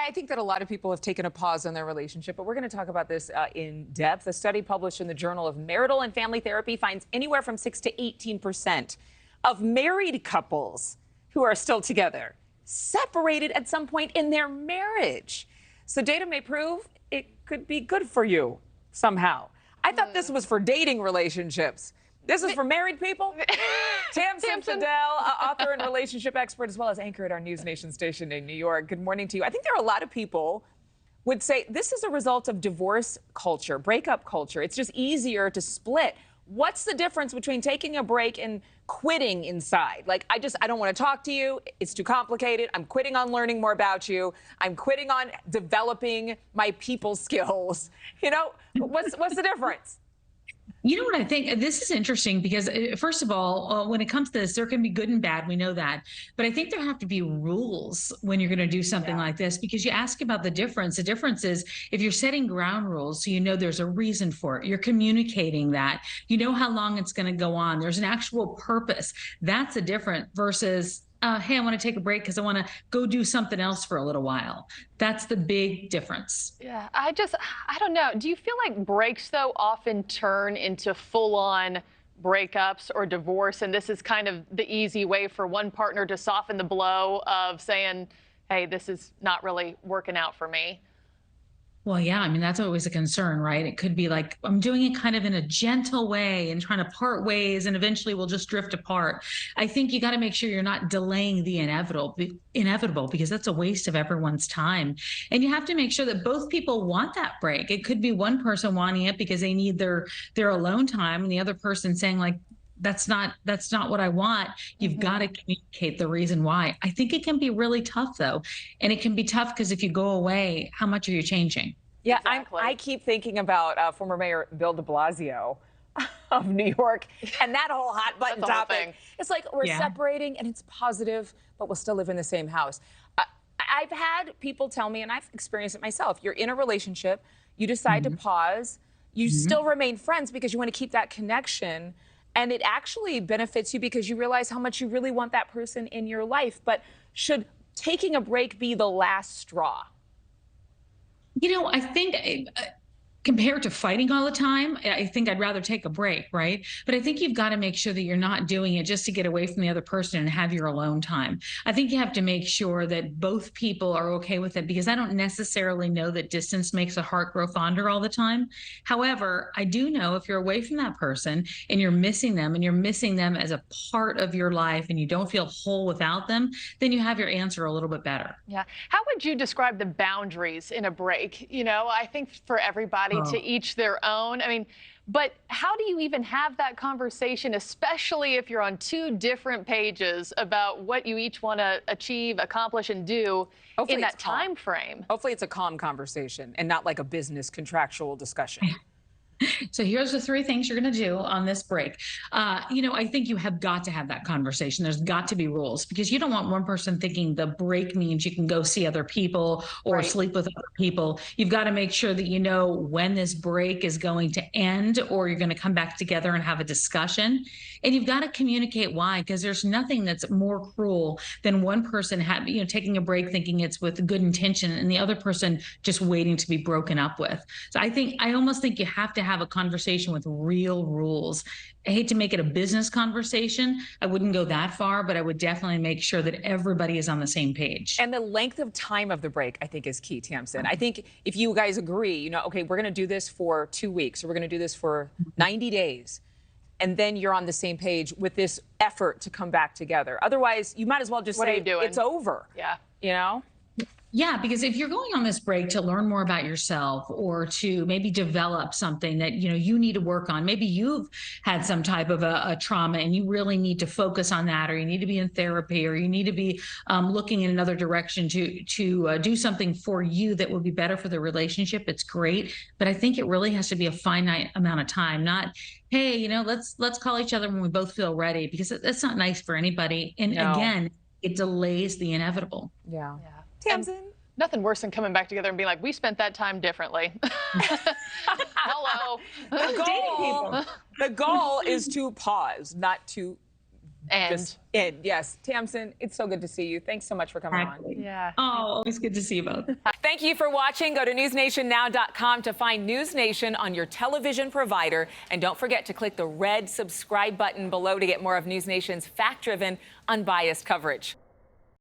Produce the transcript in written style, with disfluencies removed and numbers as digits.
I think that a lot of people have taken a pause on their relationship, but we're going to talk about this in depth. A study published in the Journal of Marital and Family Therapy finds anywhere from 6 to 18% of married couples who are still together separated at some point in their marriage. So data may prove it could be good for you somehow. I thought this was for dating relationships. This is for married people. Tamsen Fadal, author and relationship expert, as well as anchor at our NewsNation station in New York. Good morning to you. I think there are a lot of people would say this is a result of divorce culture, breakup culture. It's just easier to split. What's the difference between taking a break and quitting inside? Like, I don't want to talk to you. It's too complicated. I'm quitting on learning more about you. I'm quitting on developing my people skills. You know, what's the difference? You know what I think? This is interesting because, first of all, when it comes to this, there can be good and bad. We know that. But I think there have to be rules when you're going to do something like this, because you ask about the difference. The difference is if you're setting ground rules, so you know there's a reason for it. You're communicating that. You know how long it's going to go on. There's an actual purpose. That's a different versus, hey, I want to take a break because I want to go do something else for a little while. That's the big difference. Yeah, I don't know. Do you feel like breaks, though, often turn into full-on breakups or divorce? And this is kind of the easy way for one partner to soften the blow of saying, hey, this is not really working out for me. Well, yeah, I mean, that's always a concern, right? It could be like, I'm doing it kind of in a gentle way and trying to part ways, and eventually we'll just drift apart. I think you got to make sure you're not delaying the inevitable, because that's a waste of everyone's time. And you have to make sure that both people want that break. It could be one person wanting it because they need their alone time, and the other person saying, like, that's not what I want. You've got to communicate the reason why. I think it can be really tough, though. And it can be tough because if you go away, how much are you changing? Yeah, exactly. I keep thinking about former Mayor Bill de Blasio of New York and that whole hot button topic. It's like we're separating and it's positive, but we'll still live in the same house. I've had people tell me, and I've experienced it myself, you're in a relationship, you decide to pause, you still remain friends because you want to keep that connection. And it actually benefits you because you realize how much you really want that person in your life. But should taking a break be the last straw? You know, I think compared to fighting all the time, I think I'd rather take a break, right? But I think you've got to make sure that you're not doing it just to get away from the other person and have your alone time. I think you have to make sure that both people are okay with it, because I don't necessarily know that distance makes a heart grow fonder all the time. However, I do know if you're away from that person and you're missing them, and you're missing them as a part of your life, and you don't feel whole without them, then you have your answer a little bit better. Yeah. How would you describe the boundaries in a break? You know, I think for everybody, to each their own. I mean, but how do you even have that conversation, especially if you're on two different pages about what you each want to achieve, accomplish, and do in that time frame? Hopefully it's a calm conversation and not like a business contractual discussion. So here's the 3 things you're going to do on this break. You know, I think you have got to have that conversation. There's got to be rules, because you don't want one person thinking the break means you can go see other people or sleep with other people. You've got to make sure that you know when this break is going to end, or you're going to come back together and have a discussion. And you've got to communicate why, because there's nothing that's more cruel than one person taking a break thinking it's with good intention and the other person just waiting to be broken up with. So I almost think you have to have a conversation with real rules. I hate to make it a business conversation. I wouldn't go that far, but I would definitely make sure that everybody is on the same page. And the length of time of the break, I think, is key, Tamsen. I think if you guys agree, you know, okay, we're going to do this for 2 weeks, or we're going to do this for 90 days, and then you're on the same page with this effort to come back together. Otherwise, you might as well just say it's over. Yeah. You know? Yeah, because if you're going on this break to learn more about yourself, or to maybe develop something that you need to work on, maybe you've had some type of a trauma and you really need to focus on that, or you need to be in therapy, or you need to be looking in another direction to do something for you that will be better for the relationship. It's great, but I think it really has to be a finite amount of time. Not, hey, let's call each other when we both feel ready, because that's not nice for anybody. And again, it delays the inevitable. Yeah. Tamsen. Nothing worse than coming back together and being like, we spent that time differently. Hello. The goal is to pause, not to And just in. Yes. Tamsen, it's so good to see you. Thanks so much for coming on. yeah. Oh, always good to see you both. Thank you for watching. Go to newsnationnow.com to find NewsNation on your television provider. And don't forget to click the red subscribe button below to get more of NewsNation's fact-driven, unbiased coverage.